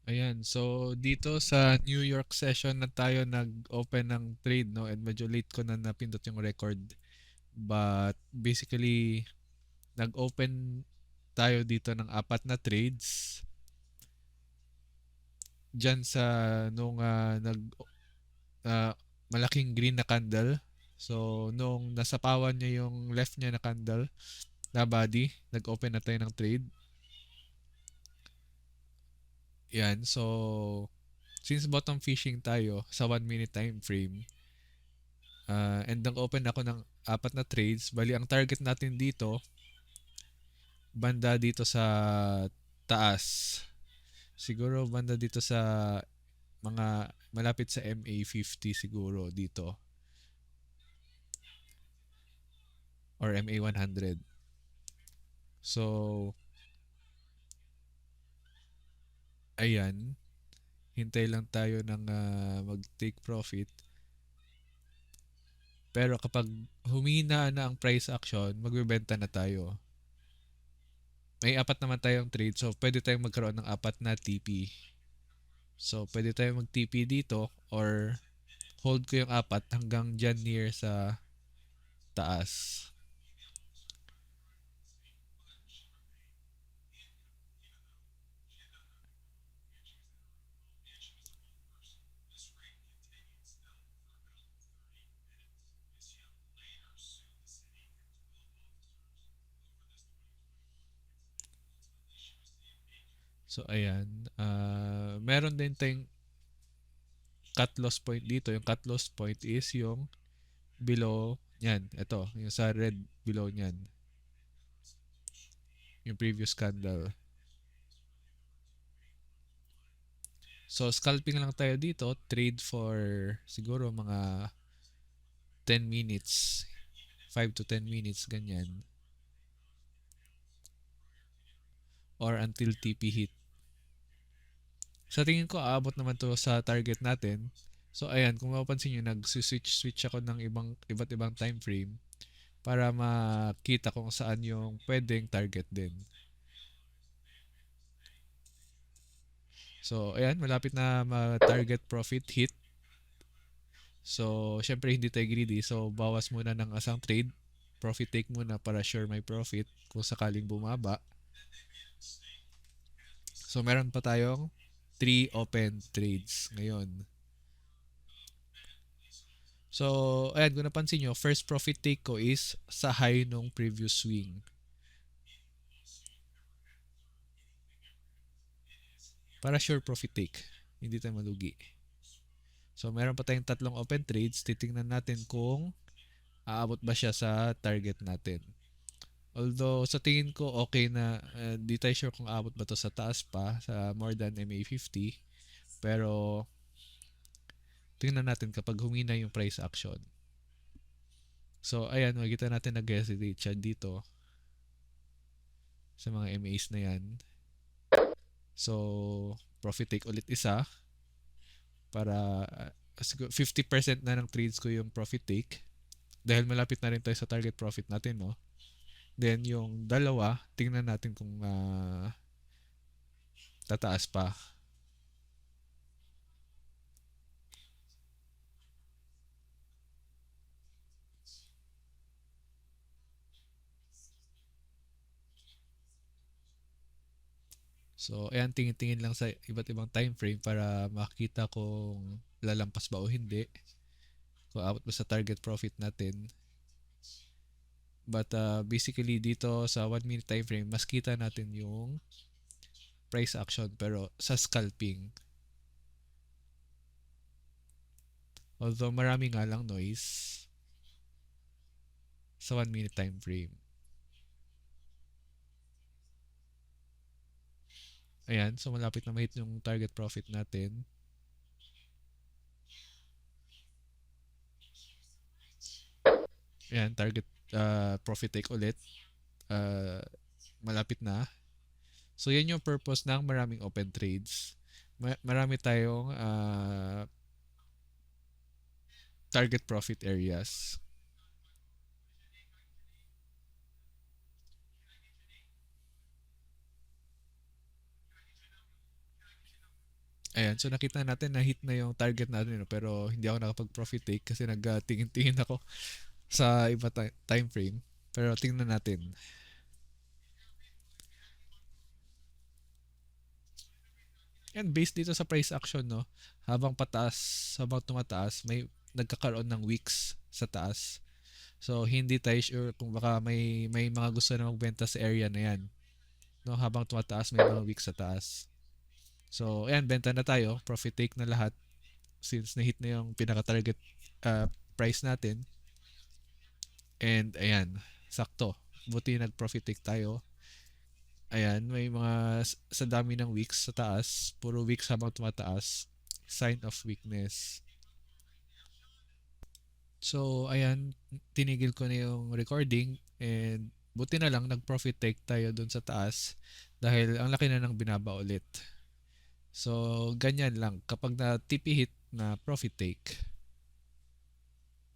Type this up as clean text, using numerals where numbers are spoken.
Ayan, so dito sa New York session na tayo nag-open ng trade, no? And medyo late ko na napindot yung record. But basically, nag-open tayo dito ng apat na trades dyan sa nung ah, malaking green na candle. So, nung nasapawan niya yung left niya na candle na body, nag-open na tayo ng trade. Yan, so since bottom fishing tayo sa 1 minute time frame, and nag-open ako ng apat na trades, bali ang target natin dito, banda dito sa taas. Siguro banda dito sa mga malapit sa MA50 siguro dito or MA100. So, ayan, hintay lang tayo ng mag-take profit. Pero kapag humina na ang price action, magbebenta na tayo. May apat naman tayong trade, so pwede tayong magkaroon ng apat na TP. So, pwede tayong mag-TP dito or hold ko yung apat hanggang dyan near sa taas. So, ayan. Meron din tayong cut loss point dito. Yung cut loss point is yung below yan. Ito, yung sa red below nyan. Yung previous candle. So, scalping lang tayo dito. Trade for siguro mga 10 minutes. 5 to 10 minutes, ganyan. Or until TP hit. Sa tingin ko, aabot naman to sa target natin. So, ayan, kung mapapansin nyo, nag-switch ako ng iba't ibang time frame para makita kung saan yung pwedeng target din. So, ayan, malapit na ma-target profit hit. So, syempre hindi tayo greedy. So, bawas muna ng asang trade. Profit take muna para sure may profit kung sakaling bumaba. So, meron pa tayong 3 open trades ngayon. So, ayan, kung napansin nyo, first profit take ko is sa high nung previous swing. Para sure profit take. Hindi tayo malugi. So, meron pa tayong tatlong open trades. Titingnan natin kung aabot ba siya sa target natin. Although, sa tingin ko, okay na. Di tayo sure kung aabot ba to sa taas pa, sa more than MA50. Pero, tingnan natin kapag humina yung price action. So, ayan, makikita natin nag-hesitate siya dito sa mga MAs na yan. So, profit take ulit isa para 50% na ng trades ko yung profit take dahil malapit na rin tayo sa target profit natin, no? Then, yung dalawa, tingnan natin kung tataas pa. So, ayan, tingin-tingin lang sa iba't ibang time frame para makita kung lalampas ba o hindi. Kung abot ba sa target profit natin. But basically dito sa 1 minute time frame, mas kita natin yung price action pero sa scalping. Although marami nga lang noise sa 1 minute time frame. Ayan, so malapit na ma-hit yung target profit natin. Ayan, target profit take ulit. Uh, malapit na. So yan yung purpose ng maraming open trades. Marami tayong target profit areas. Ayan, so nakita natin na hit na yung target natin, no? Pero hindi ako nakapag-profit take kasi nagtingin-tingin ako sa iba time frame. Pero tingnan natin. And based dito sa price action, no, habang pataas, habang tumataas, may nagkakaroon ng wicks sa taas. So hindi tayo sure kung baka may mga gusto na magbenta sa area na 'yan. No, habang tumataas may mga wicks sa taas. So ayan, benta na tayo, profit take na lahat since na-hit na yung pinaka-target price natin. And ayan, sakto. Buti nag-profit take tayo. Ayan, may mga sa dami ng wicks sa taas, puro wicks habang tumataas, sign of weakness. So, ayan, tinigil ko na yung recording and buti na lang nag-profit take tayo dun sa taas dahil ang laki na ng binaba ulit. So, ganyan lang kapag na TP hit na profit take.